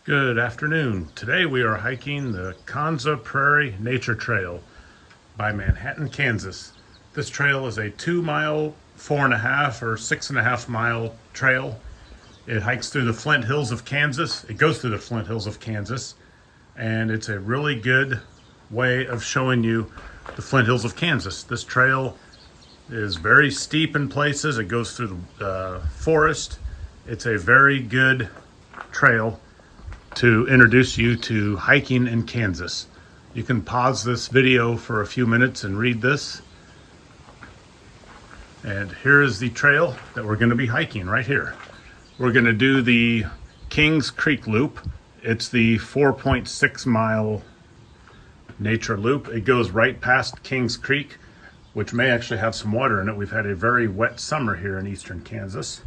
Good afternoon. Today we are hiking the Konza Prairie Nature Trail by Manhattan, Kansas. This trail is a 2-mile, 4.5 or 6.5 mile trail. It hikes through the Flint Hills of Kansas. It goes through the Flint Hills of Kansas, and it's a really good way of showing you the Flint Hills of Kansas. This trail is very steep in places. It goes through the forest. It's a very good trail to introduce you to hiking in Kansas. You can pause this video for a few minutes and read this. And here is the trail that we're going to be hiking right here. We're going to do the Kings Creek Loop. It's the 4.6 mile nature loop. It goes right past Kings Creek, which may actually have some water in it. We've had a very wet summer here in eastern Kansas.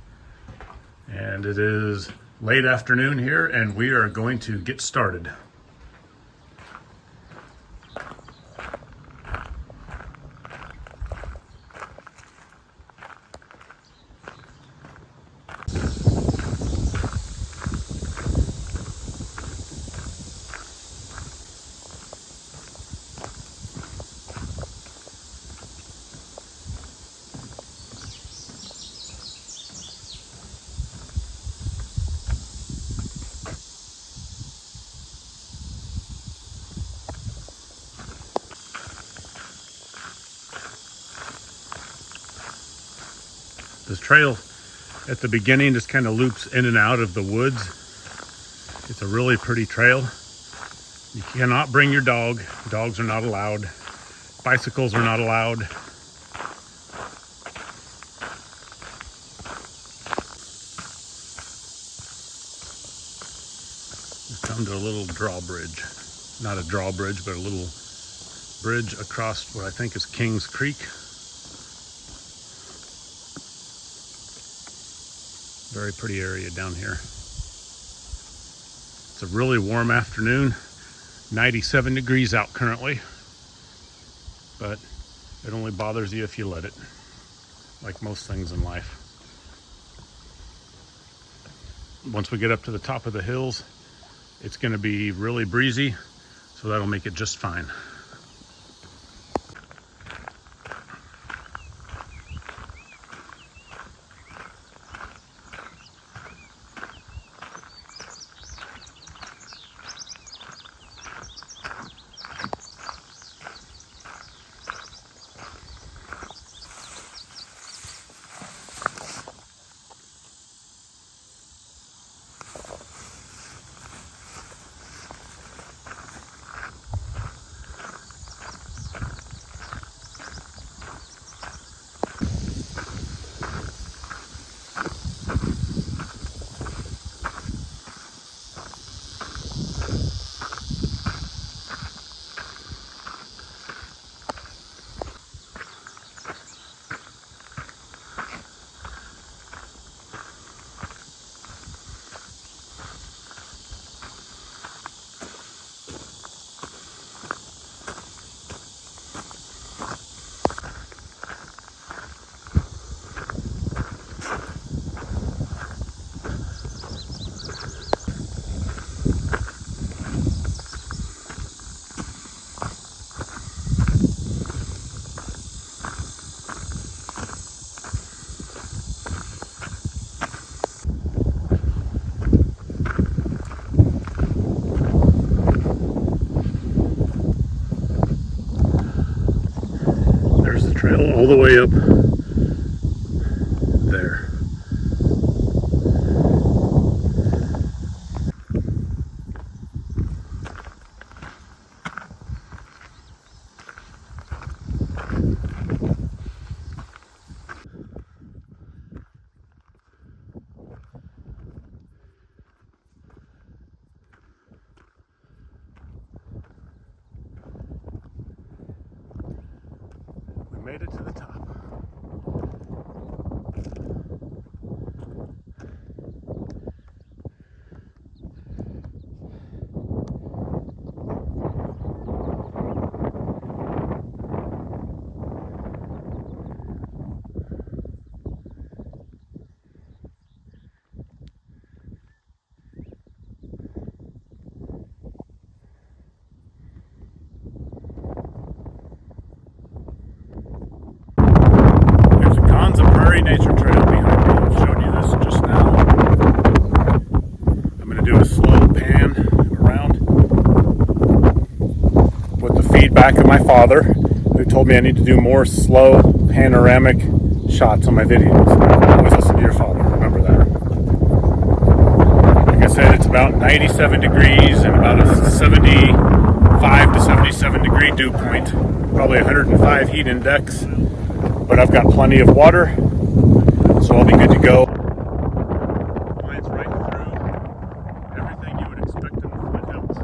And it is late afternoon here, and we are going to get started. This trail at the beginning just kind of loops in and out of the woods. It's a really pretty trail. You cannot bring your dog. Dogs are not allowed. Bicycles are not allowed. We've come to a little drawbridge. Not a drawbridge, but a little bridge across what I think is Kings Creek. Very pretty area down here. It's a really warm afternoon, 97 degrees out currently, but it only bothers you if you let it, like most things in life. Once we get up to the top of the hills, it's going to be really breezy, so that'll make it just fine. Trail all the way up there. We made it to the top. back of my father, who told me I need to do more slow panoramic shots on my videos. Always listen to your father, remember that. Like I said, it's about 97 degrees and about a 75 to 77 degree dew point, probably 105 heat index, but I've got plenty of water, so I'll be good to go. Lines right through everything you would expect in the Flint Hills.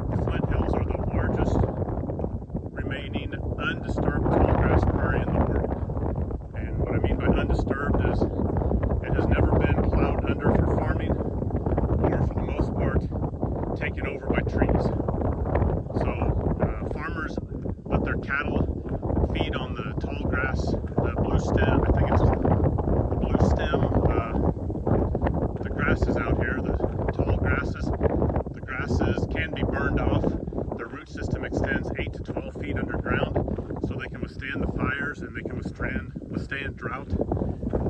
The Flint Hills are the largest remaining undisturbed tallgrass prairie in the world. And what I mean by undisturbed is it has never been plowed under for farming, or for the most part taken over by trees. So farmers let their cattle feed on the tall grass, the blue stem. I think it's the blue stem. The grasses out here, the tall grasses. The grasses can be burned off. The root system extends 8 to 12 feet underground, so they can withstand the fires and they can withstand drought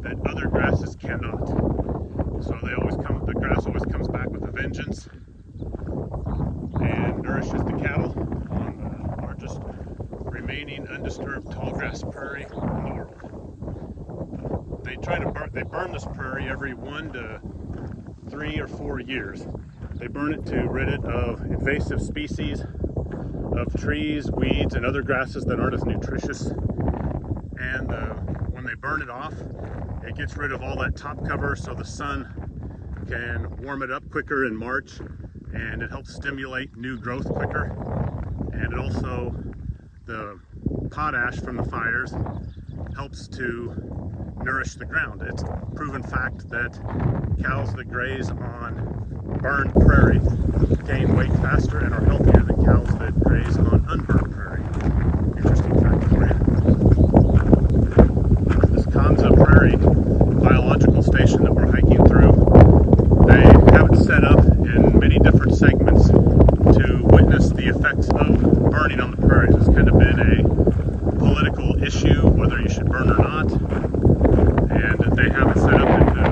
that other grasses cannot. So the grass always comes back with a vengeance and nourishes the cattle on the largest remaining undisturbed tallgrass prairie in the world. They burn this prairie every 1 to 3 or 4 years. They burn it to rid it of invasive species of trees, weeds, and other grasses that aren't as nutritious. And when they burn it off, it gets rid of all that top cover so the sun can warm it up quicker in March, and it helps stimulate new growth quicker. And it also, the potash from the fires helps to nourish the ground. It's a proven fact that cows that graze on burned prairie gain weight faster and are healthier than cows that graze on unburned prairie. Interesting fact for you. This Konza Prairie biological station that we're hiking through, they have it set up in many different segments to witness the effects of burning on the prairies. It's kind of been a political issue, whether you should burn or not. And they have it set up into,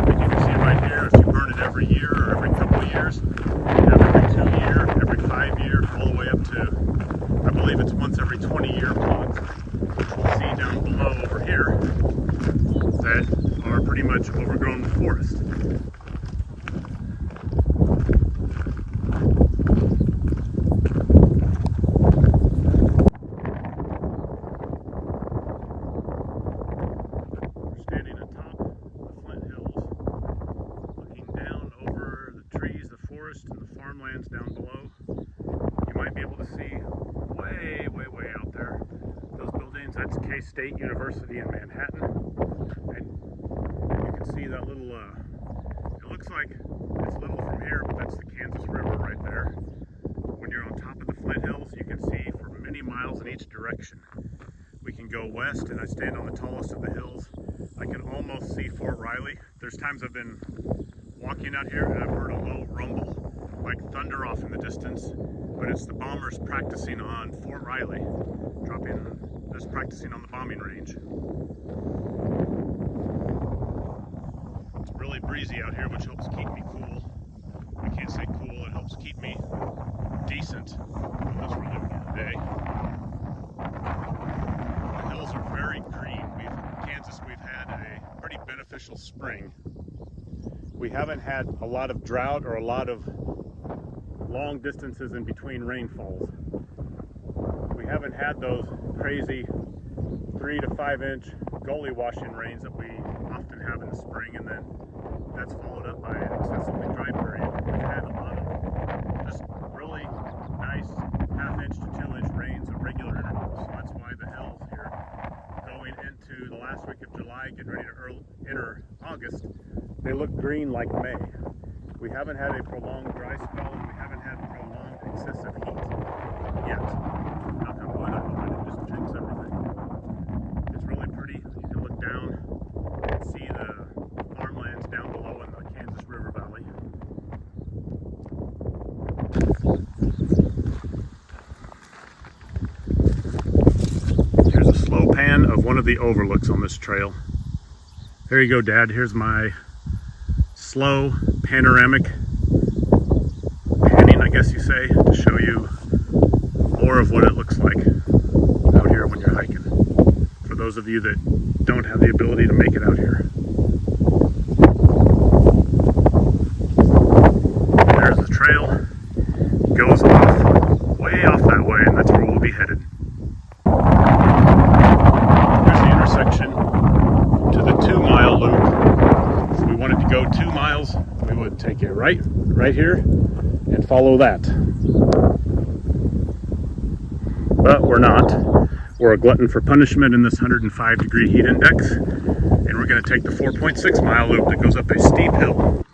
like you can see right here, if you burn it every year or every couple of years, you have every 2 year, every 5 year, all the way up to, I believe it's once every 20 year ponds, which we'll see down below over here, that are pretty much overgrown with forest. And the farmlands down below. You might be able to see way out there those buildings. That's K-State University in Manhattan, and you can see that little it looks like it's little from here, but that's the Kansas River right there. When you're on top of the Flint Hills, you can see for many miles in each direction. We can go west, and I stand on the tallest of the hills. I can almost see Fort Riley. There's times I've been walking out here and I've heard a low rumble, like thunder off in the distance, but it's the bombers practicing on Fort Riley, just practicing on the bombing range. It's really breezy out here, which helps keep me cool. I can't say cool, it helps keep me decent on this really warm day. The hills are very green. Kansas, we've had a pretty beneficial spring. We haven't had a lot of drought or a lot of long distances in between rainfalls. We haven't had those crazy 3 to 5 inch gully washing rains that we often have in the spring, and then that's followed up by an excessively dry period. We've had a lot of just really nice 1/2 inch to 2 inch rains at regular intervals. So that's why the hills here, going into the last week of July, getting ready to enter August, they look green like May. We haven't had a prolonged dry spell, and we haven't had prolonged excessive heat yet. Knock on wood, I hope I didn't just jinx everything. It's really pretty. You can look down and see the farmlands down below in the Kansas River Valley. Here's a slow pan of one of the overlooks on this trail. There you go, Dad. Here's my slow panoramic panning, I guess you say, to show you more more of what it looks like out here when you're hiking, for those of you that don't have the ability to make it out here. There's the trail. It goes off, way off that way, and that's where we'll be headed. Here's the intersection to the 2-mile loop. If we wanted to go 2 miles, we would take a right here and follow that. But we're not. We're a glutton for punishment in this 105-degree heat index, and we're going to take the 4.6-mile loop that goes up a steep hill.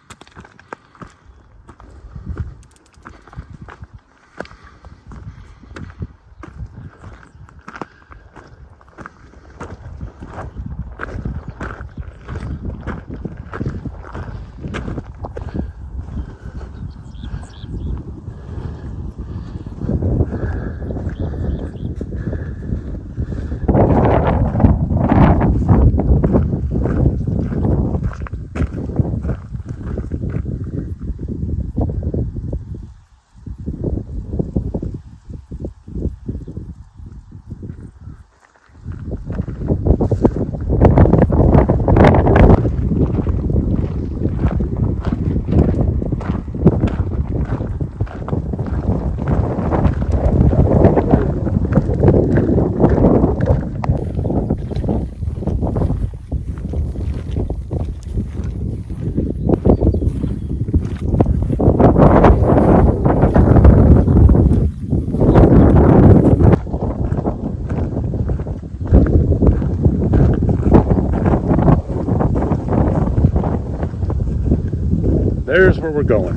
There's where we're going.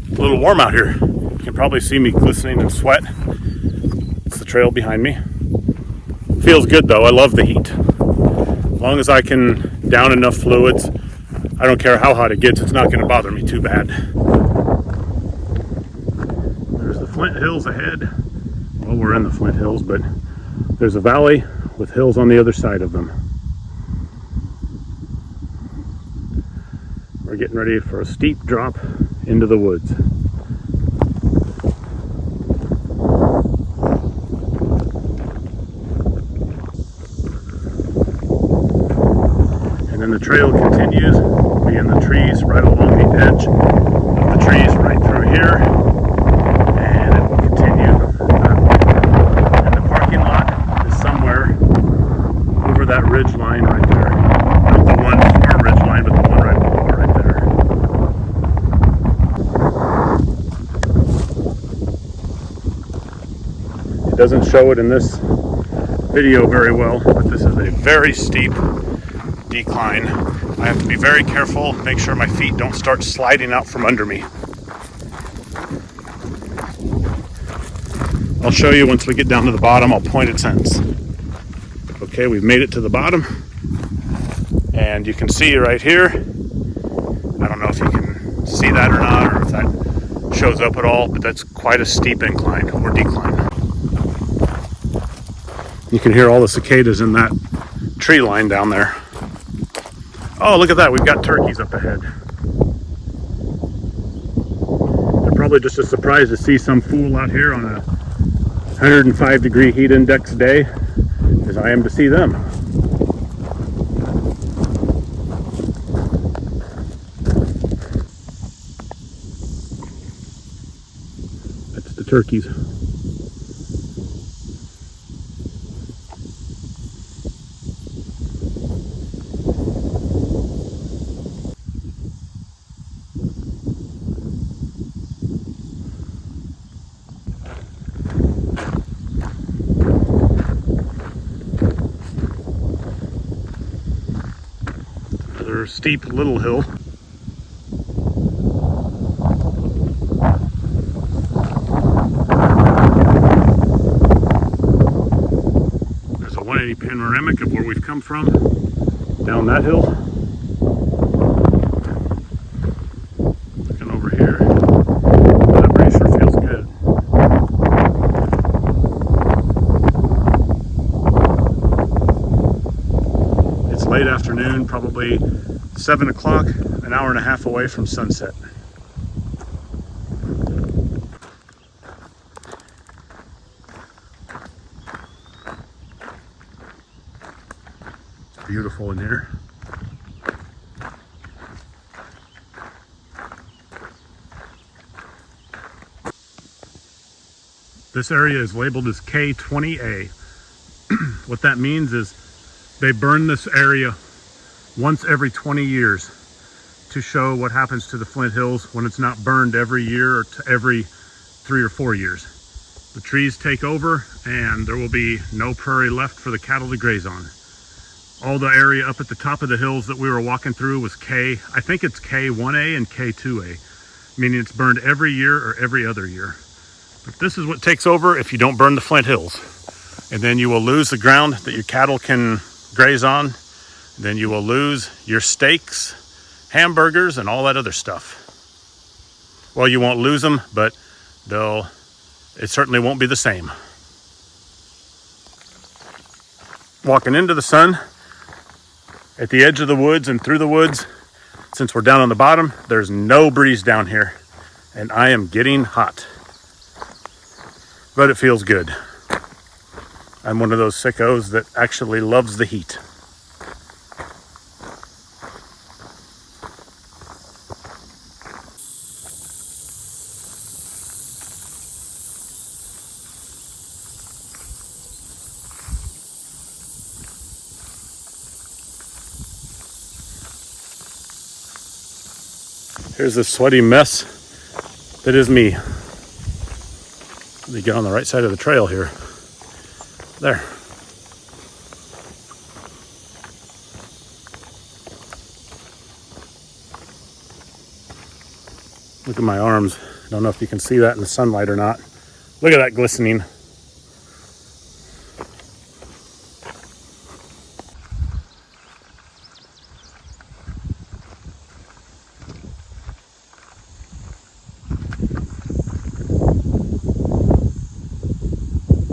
It's a little warm out here. You can probably see me glistening in sweat. It's the trail behind me. Feels good though. I love the heat. As long as I can down enough fluids, I don't care how hot it gets, it's not going to bother me too bad. There's the Flint Hills ahead. Well, we're in the Flint Hills, but there's a valley with hills on the other side of them. We're getting ready for a steep drop into the woods. And then the trail continues. We'll be in the trees right along the edge of the trees right through here. And it will continue. And the parking lot is somewhere over that ridge line right there. Not the one far ridge line, but the one right below it right there. It doesn't show it in this video very well, but this is a very steep decline. I have to be very careful, make sure my feet don't start sliding out from under me. I'll show you once we get down to the bottom. I'll point at sentence. Okay, we've made it to the bottom, and you can see right here, I don't know if you can see that or not, or if that shows up at all, but that's quite a steep incline or decline. You can hear all the cicadas in that tree line down there. Oh, look at that, we've got turkeys up ahead. They're probably just as surprised to see some fool out here on a 105-degree heat index day as I am to see them. That's the turkeys. Another steep little hill. There's a 180 panoramic of where we've come from, down that hill. Looking over here, that pretty sure feels good. It's late afternoon, probably 7 o'clock, an hour and a half away from sunset. Beautiful in here. This area is labeled as K20A. What that means is they burn this area once every 20 years to show what happens to the Flint Hills when it's not burned every year or to every 3 or 4 years. The trees take over and there will be no prairie left for the cattle to graze on. All the area up at the top of the hills that we were walking through was I think it's K1A and K2A, meaning it's burned every year or every other year. But this is what takes over if you don't burn the Flint Hills. And then you will lose the ground that your cattle can graze on. Then you will lose your steaks, hamburgers, and all that other stuff. Well, you won't lose them, but it certainly won't be the same. Walking into the sun at the edge of the woods and through the woods, since we're down on the bottom, there's no breeze down here, and I am getting hot. But it feels good. I'm one of those sickos that actually loves the heat. Here's the sweaty mess that is me. Let me get on the right side of the trail here. There. Look at my arms. I don't know if you can see that in the sunlight or not. Look at that glistening.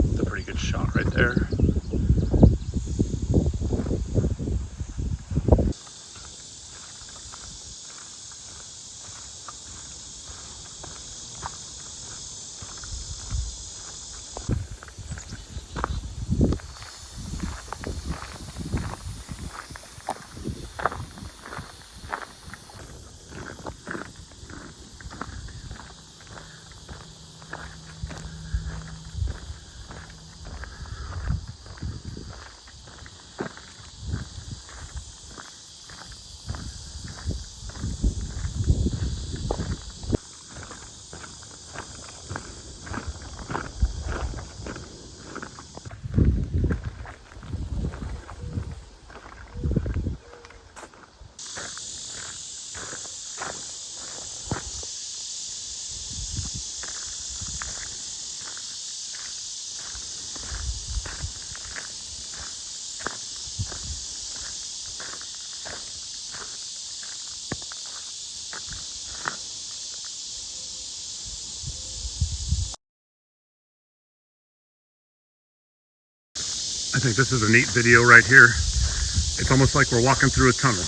It's a pretty good shot right there. I think this is a neat video right here. It's almost like we're walking through a tunnel. It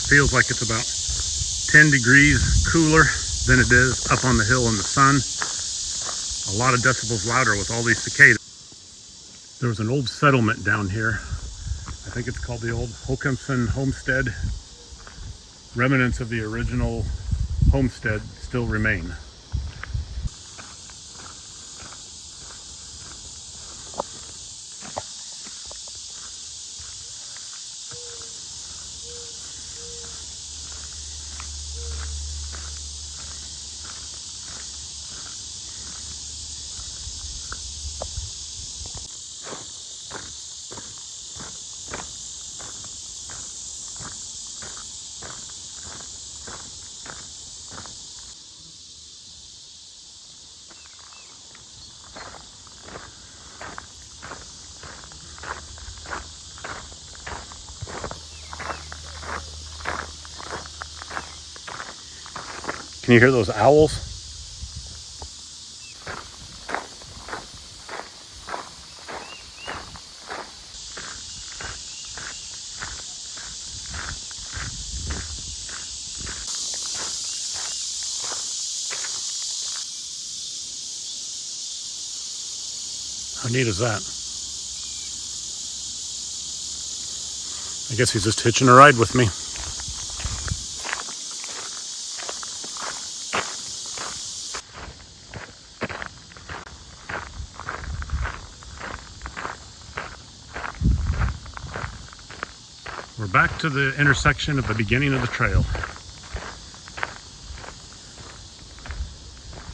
feels like it's about 10 degrees cooler than it is up on the hill in the sun. A lot of decibels louder with all these cicadas. There was an old settlement down here. I think it's called the old Hokanson Homestead. Remnants of the original homestead still remain. Can you hear those owls? How neat is that? I guess he's just hitching a ride with me. We're back to the intersection at the beginning of the trail.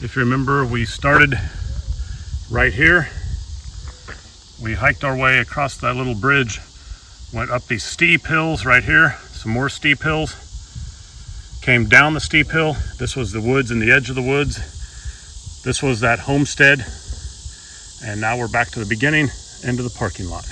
If you remember, we started right here. We hiked our way across that little bridge, went up these steep hills right here, some more steep hills, came down the steep hill. This was the woods and the edge of the woods. This was that homestead. And now we're back to the beginning, into the parking lot.